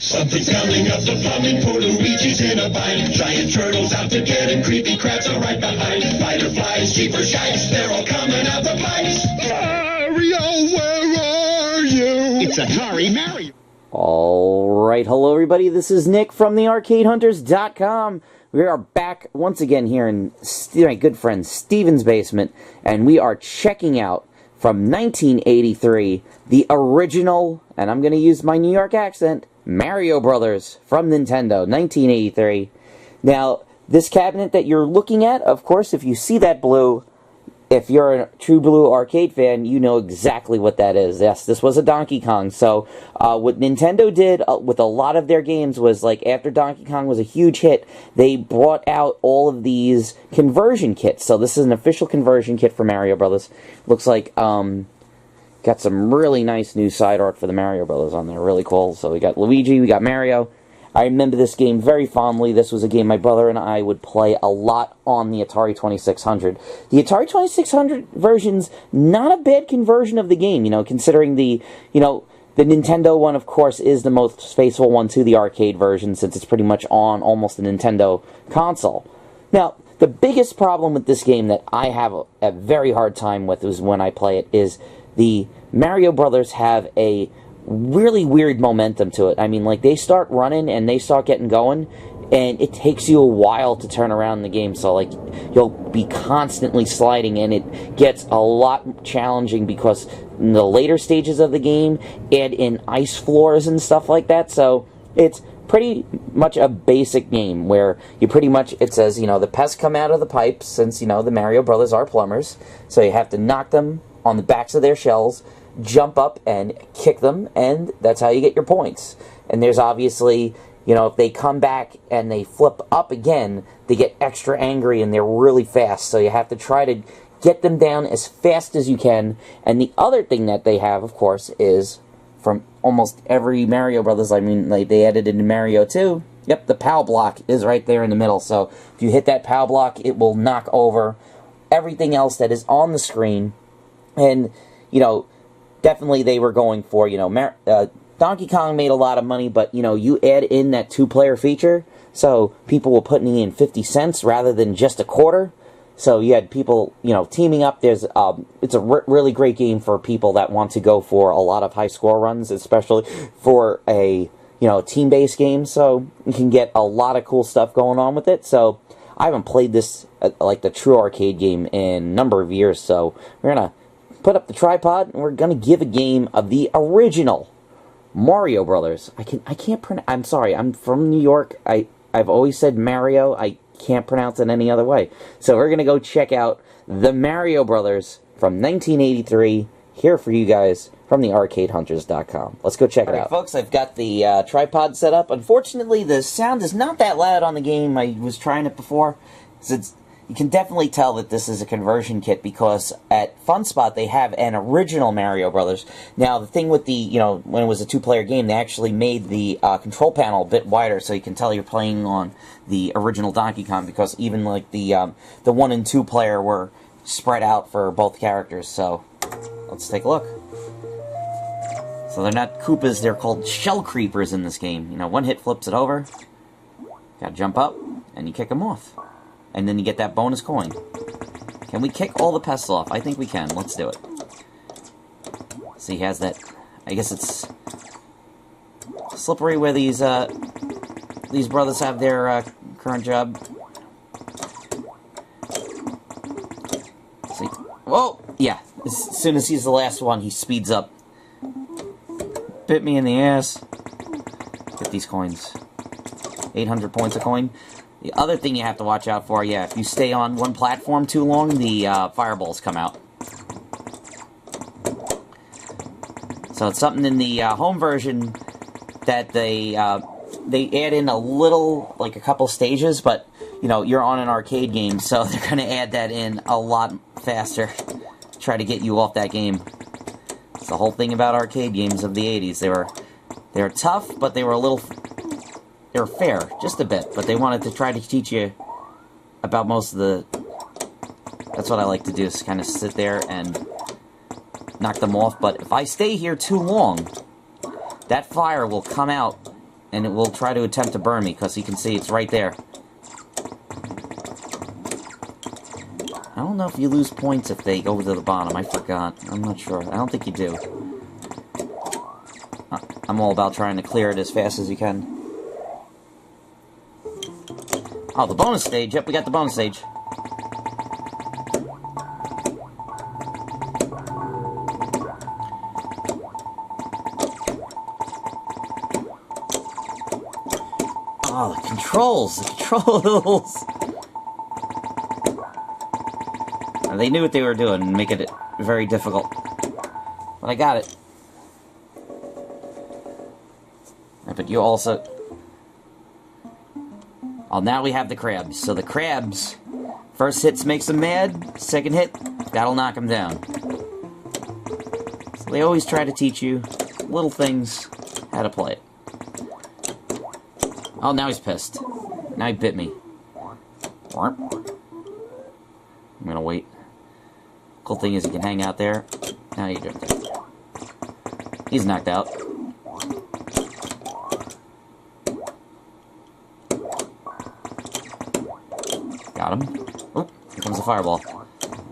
Something's coming up the plumbing, poor Luigi's in a bind. Giant turtles out to get him, creepy crabs are right behind. Fireflies, cheaper shikes, they're all coming out the pipes. Mario, where are you? It's Atari Mario. Alright, hello everybody, this is Nick from thearcadehunters.com. We are back once again here in my good friend Steven's basement, and we are checking out from 1983, the original, and I'm going to use my New York accent, Mario Brothers from Nintendo, 1983. Now, this cabinet that you're looking at, of course, if you see that blue, if you're a true blue arcade fan, you know exactly what that is. Yes, this was a Donkey Kong. So, what Nintendo did with a lot of their games was, like, after Donkey Kong was a huge hit, they brought out all of these conversion kits. So this is an official conversion kit for Mario Brothers. Looks like, got some really nice new side art for the Mario Brothers on there. Really cool. So we got Luigi, we got Mario. I remember this game very fondly. This was a game my brother and I would play a lot on the Atari 2600. The Atari 2600 version's not a bad conversion of the game, you know, considering the Nintendo one, of course, is the most faithful one to the arcade version, since it's pretty much on almost a Nintendo console. Now, the biggest problem with this game that I have a very hard time with is when I play it is the Mario Brothers have a really weird momentum to it. I mean, like, they start running and they start getting going, and it takes you a while to turn around the game. So, like, you'll be constantly sliding, and it gets a lot challenging because in the later stages of the game add in ice floors and stuff like that. So it's pretty much a basic game where you pretty much, it says, you know, the pests come out of the pipes, since, you know, the Mario Brothers are plumbers. So you have to knock them on the backs of their shells, jump up and kick them, and that's how you get your points. And there's obviously, you know, if they come back and they flip up again, they get extra angry and they're really fast. So you have to try to get them down as fast as you can. And the other thing that they have, of course, is from almost every Mario Brothers, I mean, like, they added it in Mario 2. Yep, the POW block is right there in the middle. So if you hit that POW block, it will knock over everything else that is on the screen. And, you know, definitely they were going for, you know, Donkey Kong made a lot of money, but, you know, you add in that two-player feature, so people were putting in 50 cents rather than just a quarter. So you had people, you know, teaming up. It's a really great game for people that want to go for a lot of high score runs, especially for a, you know, team-based game. So you can get a lot of cool stuff going on with it. So I haven't played this, like, the true arcade game in a number of years, so we're going to put up the tripod, and we're gonna give a game of the original Mario Brothers. I can't pronounce. I'm sorry. I'm from New York. I've always said Mario. I can't pronounce it any other way. So we're gonna go check out the Mario Brothers from 1983 here for you guys from the arcadehunters.com. Let's go check it out. Folks, I've got the tripod set up. Unfortunately, the sound is not that loud on the game. I was trying it before. You can definitely tell that this is a conversion kit because at FunSpot they have an original Mario Brothers. Now, the thing with the, you know, when it was a two-player game, they actually made the control panel a bit wider so you can tell you're playing on the original Donkey Kong, because even, like, the 1 and 2 player were spread out for both characters. So let's take a look. So they're not Koopas, they're called shell creepers in this game. You know, one hit flips it over. Gotta jump up, and you kick them off. And then you get that bonus coin. Can we kick all the pests off? I think we can. Let's do it. So he has that. I guess it's slippery where these brothers have their current job. See? Whoa! Yeah. As soon as he's the last one, he speeds up. Bit me in the ass. Get these coins. 800 points a coin. The other thing you have to watch out for, yeah, if you stay on one platform too long, the fireballs come out. So it's something in the home version that they add in a little, like a couple stages, but, you know, you're on an arcade game, so they're going to add that in a lot faster. Try to get you off that game. It's the whole thing about arcade games of the 80s. They were tough, but they were a little... They were fair, just a bit, but they wanted to try to teach you about most of the... That's what I like to do, is kind of sit there and knock them off. But if I stay here too long, that fire will come out and it will try to attempt to burn me, because you can see it's right there. I don't know if you lose points if they go to the bottom. I forgot. I'm not sure. I don't think you do. I'm all about trying to clear it as fast as you can. Oh, the bonus stage. Yep, we got the bonus stage. Oh, the controls. The controls. They knew what they were doing, making it very difficult. But I got it. But you also... Oh, now we have the crabs. So the crabs, first hit makes them mad, second hit, that'll knock them down. So they always try to teach you little things, how to play it. Oh, now he's pissed. Now he bit me. I'm gonna wait. Cool thing is he can hang out there. Now you do. He's knocked out. Got him. Oh, here comes the fireball.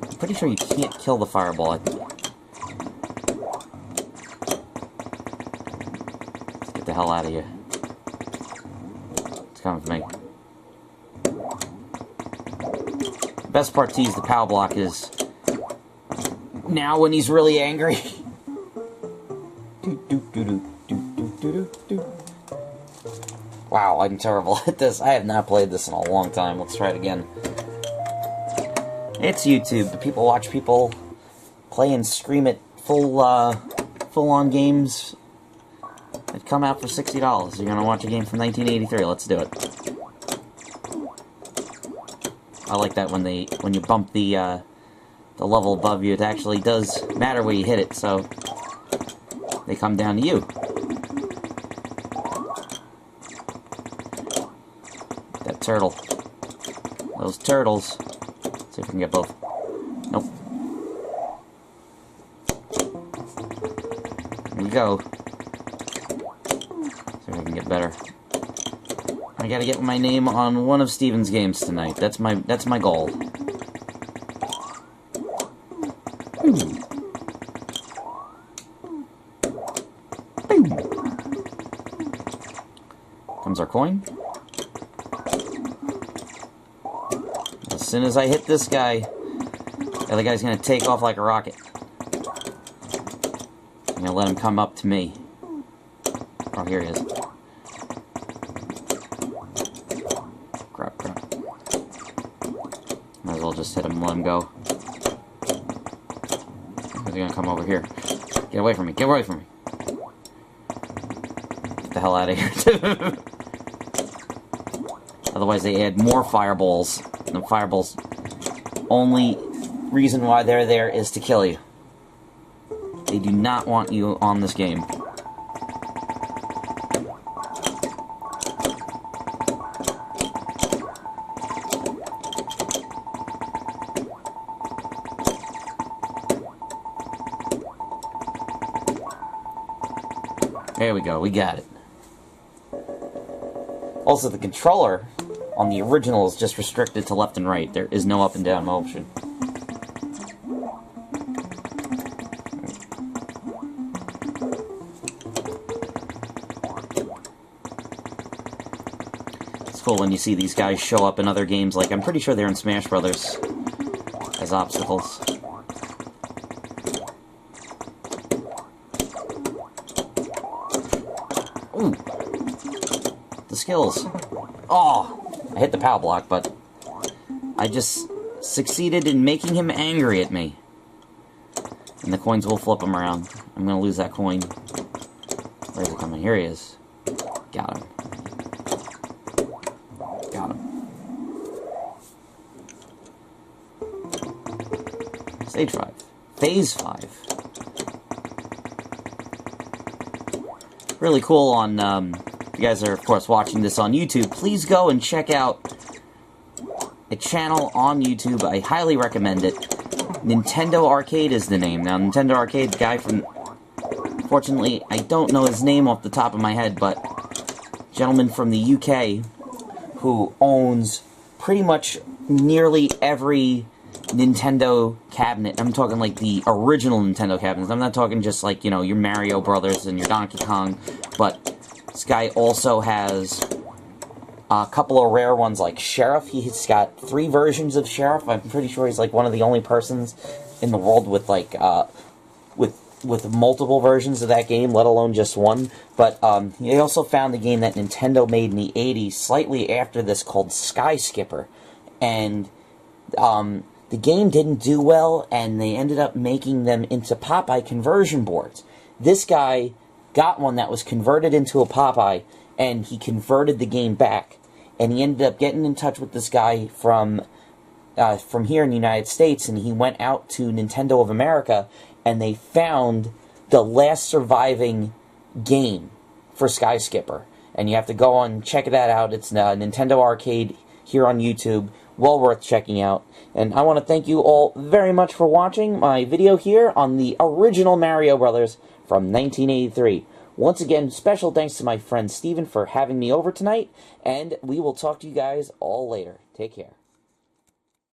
I'm pretty sure you can't kill the fireball. Let's get the hell out of here. It's coming for me. The best part to use the power block is now when he's really angry. Wow, I'm terrible at this. I have not played this in a long time. Let's try it again. It's YouTube. Do people watch people play and scream at full-on games that come out for $60? You're gonna watch a game from 1983. Let's do it. I like that when you bump the level above you, it actually does matter where you hit it, so they come down to you. That turtle. Those turtles. Let's see if we can get both. Nope. There we go. See if we can get better. I gotta get my name on one of Steven's games tonight. That's my goal. Comes our coin. As soon as I hit this guy, the other guy's gonna take off like a rocket. I'm gonna let him come up to me. Oh, here he is. Crap. Might as well just hit him and let him go. He's gonna come over here. Get away from me. Get away from me. Get the hell out of here. Otherwise they add more fireballs. And the fireballs, only reason why they're there is to kill you. They do not want you on this game. There we go, we got it. Also, the controller on the original is just restricted to left and right. There is no up and down motion. It's cool when you see these guys show up in other games, like I'm pretty sure they're in Smash Brothers as obstacles. Ooh. The skills. Oh! I hit the power block, but I just succeeded in making him angry at me. And the coins will flip him around. I'm gonna lose that coin. Where's it coming? Here he is. Got him. Got him. Stage 5. Phase 5. Really cool on, if you guys are, of course, watching this on YouTube, please go and check out a channel on YouTube. I highly recommend it. Nintendo Arcade is the name. Now, Nintendo Arcade, the guy from... Fortunately, I don't know his name off the top of my head, but gentleman from the UK who owns pretty much nearly every Nintendo cabinet. I'm talking like the original Nintendo cabinets. I'm not talking just like, you know, your Mario Brothers and your Donkey Kong, but this guy also has a couple of rare ones like Sheriff. He's got 3 versions of Sheriff. I'm pretty sure he's like one of the only persons in the world with like with multiple versions of that game, let alone just one. But he also found a game that Nintendo made in the 80s, slightly after this, called Sky Skipper. And the game didn't do well, and they ended up making them into Popeye conversion boards. This guy got one that was converted into a Popeye, and he converted the game back. And he ended up getting in touch with this guy from here in the United States, and he went out to Nintendo of America, and they found the last surviving game for Sky Skipper. And you have to go and check that out. It's Nintendo Arcade here on YouTube. Well worth checking out. And I want to thank you all very much for watching my video here on the original Mario Brothers from 1983. Once again, special thanks to my friend Steven for having me over tonight, and we will talk to you guys all later. Take care.